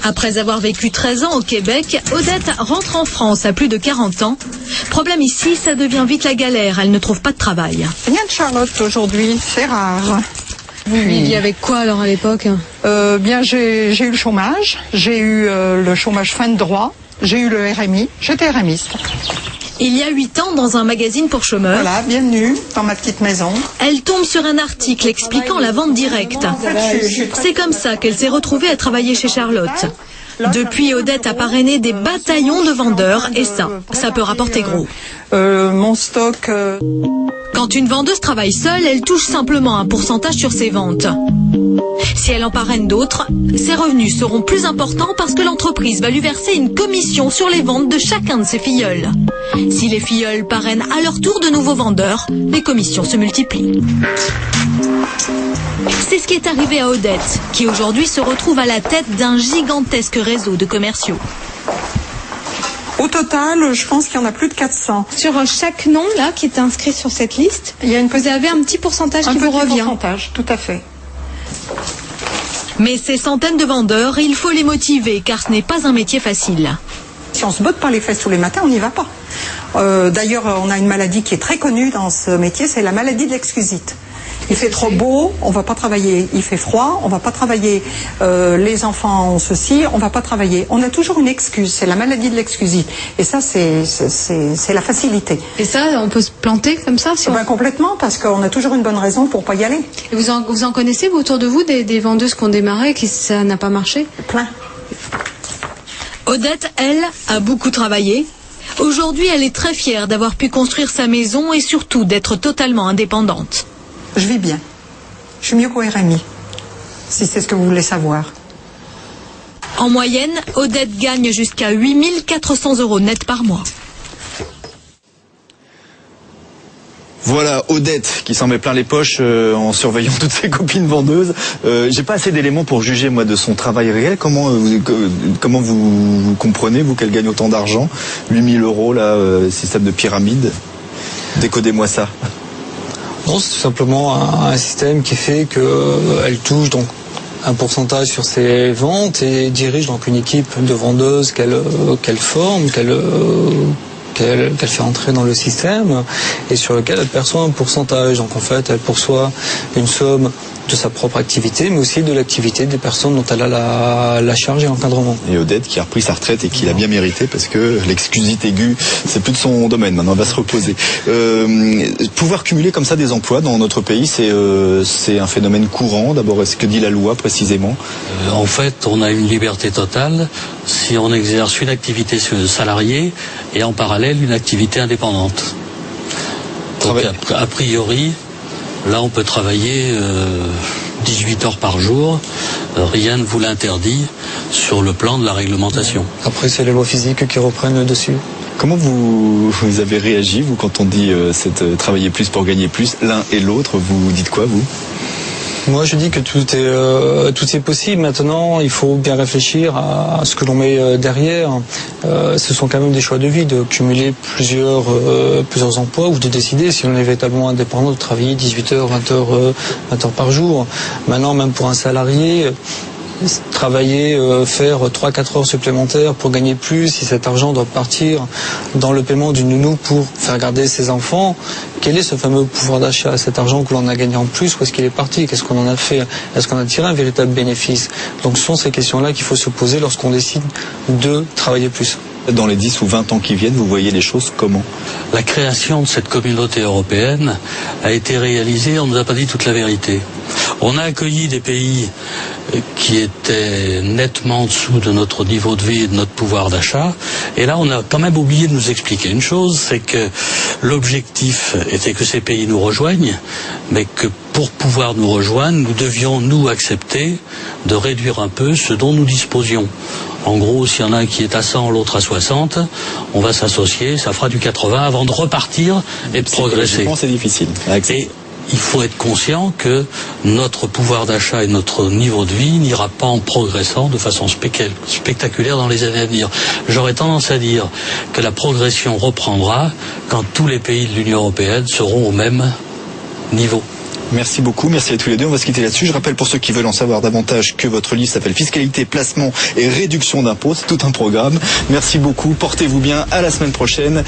Après avoir vécu 13 ans au Québec, Odette rentre en France à plus de 40 ans. Problème ici, ça devient vite la galère, elle ne trouve pas de travail. Rien de Charlotte aujourd'hui, c'est rare. Vous viviez avec quoi alors à l'époque? Bien, j'ai eu le chômage, j'ai eu le chômage fin de droit, j'ai eu le RMI, j'étais RMiste. Il y a 8 ans, dans un magazine pour chômeurs, Voilà, bienvenue dans ma petite maison. elle tombe sur un article expliquant la vente directe. C'est comme ça qu'elle s'est retrouvée à travailler chez Charlotte. Depuis, Odette a parrainé des bataillons de vendeurs et ça peut rapporter gros. Mon stock... Quand une vendeuse travaille seule, elle touche simplement un pourcentage sur ses ventes. Si elle en parraine d'autres, ses revenus seront plus importants parce que l'entreprise va lui verser une commission sur les ventes de chacun de ses filleuls. Si les filleuls parrainent à leur tour de nouveaux vendeurs, les commissions se multiplient. C'est ce qui est arrivé à Odette, qui aujourd'hui se retrouve à la tête d'un gigantesque réseau de commerciaux. Au total, je pense qu'il y en a plus de 400. Sur chaque nom là qui est inscrit sur cette liste, vous avez un petit pourcentage qui vous revient. Un petit pourcentage, tout à fait. Mais ces centaines de vendeurs, il faut les motiver car ce n'est pas un métier facile. Si on se botte pas les fesses tous les matins, on n'y va pas. D'ailleurs, on a une maladie qui est très connue dans ce métier, c'est la maladie de l'excusite. Il fait trop beau, on va pas travailler. Il fait froid, on va pas travailler. Les enfants ont ceci, on va pas travailler. On a toujours une excuse, c'est la maladie de l'excusite. Et ça, c'est la facilité. Et ça, on peut se planter comme ça si complètement, parce qu'on a toujours une bonne raison pour pas y aller. Et vous en connaissez autour de vous des vendeuses qui ont démarré et qui ça n'a pas marché? Plein. Odette, elle, a beaucoup travaillé. Aujourd'hui, elle est très fière d'avoir pu construire sa maison et surtout d'être totalement indépendante. Je vis bien. Je suis mieux qu'au RMI, si c'est ce que vous voulez savoir. En moyenne, Odette gagne jusqu'à 8 400 € net par mois. Voilà Odette qui s'en met plein les poches en surveillant toutes ses copines vendeuses. J'ai pas assez d'éléments pour juger moi de son travail réel. Comment vous comprenez vous qu'elle gagne autant d'argent? 8 000 € là, système de pyramide. Décodez-moi ça. Non, c'est tout simplement un système qui fait qu'elle touche donc un pourcentage sur ses ventes et dirige donc une équipe de vendeuses qu'elle forme, qu'elle fait entrer dans le système et sur lequel elle perçoit un pourcentage. Donc en fait, elle perçoit une somme de sa propre activité, mais aussi de l'activité des personnes dont elle a la charge et l'encadrement. Et Odette qui a repris sa retraite et qui l'a bien mérité parce que l'excusite aiguë, c'est plus de son domaine. Maintenant, elle va se reposer. Pouvoir cumuler comme ça des emplois dans notre pays, c'est un phénomène courant. D'abord, est-ce que dit la loi précisément? En fait, on a une liberté totale si on exerce une activité salariée et en parallèle une activité indépendante. Donc, a priori, là on peut travailler 18 heures par jour, rien ne vous l'interdit sur le plan de la réglementation. Après c'est les lois physiques qui reprennent dessus. Comment vous avez réagi, vous, quand on dit travailler plus pour gagner plus, l'un et l'autre, vous dites quoi, vous? Moi, je dis que tout est possible. Maintenant, il faut bien réfléchir à ce que l'on met derrière. Ce sont quand même des choix de vie, de cumuler plusieurs emplois ou de décider si on est véritablement indépendant de travailler 18 heures, 20 heures par jour. Maintenant, même pour un salarié, travailler, faire 3-4 heures supplémentaires pour gagner plus, si cet argent doit partir dans le paiement d'une nounou pour faire garder ses enfants, quel est ce fameux pouvoir d'achat, cet argent que l'on a gagné en plus, où est-ce qu'il est parti, qu'est-ce qu'on en a fait, est-ce qu'on a tiré un véritable bénéfice? Donc ce sont ces questions-là qu'il faut se poser lorsqu'on décide de travailler plus. Dans les 10 ou 20 ans qui viennent, vous voyez les choses comment? La création de cette communauté européenne a été réalisée, on ne nous a pas dit toute la vérité. On a accueilli des pays qui étaient nettement en dessous de notre niveau de vie et de notre pouvoir d'achat. Et là, on a quand même oublié de nous expliquer une chose, c'est que l'objectif était que ces pays nous rejoignent, mais que pour pouvoir nous rejoindre, nous devions, nous, accepter de réduire un peu ce dont nous disposions. En gros, s'il y en a un qui est à 100, l'autre à 60, on va s'associer, ça fera du 80 avant de repartir et de progresser. C'est difficile. Et il faut être conscient que notre pouvoir d'achat et notre niveau de vie n'ira pas en progressant de façon spectaculaire dans les années à venir. J'aurais tendance à dire que la progression reprendra quand tous les pays de l'Union européenne seront au même niveau. Merci beaucoup, merci à tous les deux. On va se quitter là-dessus. Je rappelle pour ceux qui veulent en savoir davantage que votre livre s'appelle Fiscalité, placement et réduction d'impôts. C'est tout un programme. Merci beaucoup, portez-vous bien, à la semaine prochaine.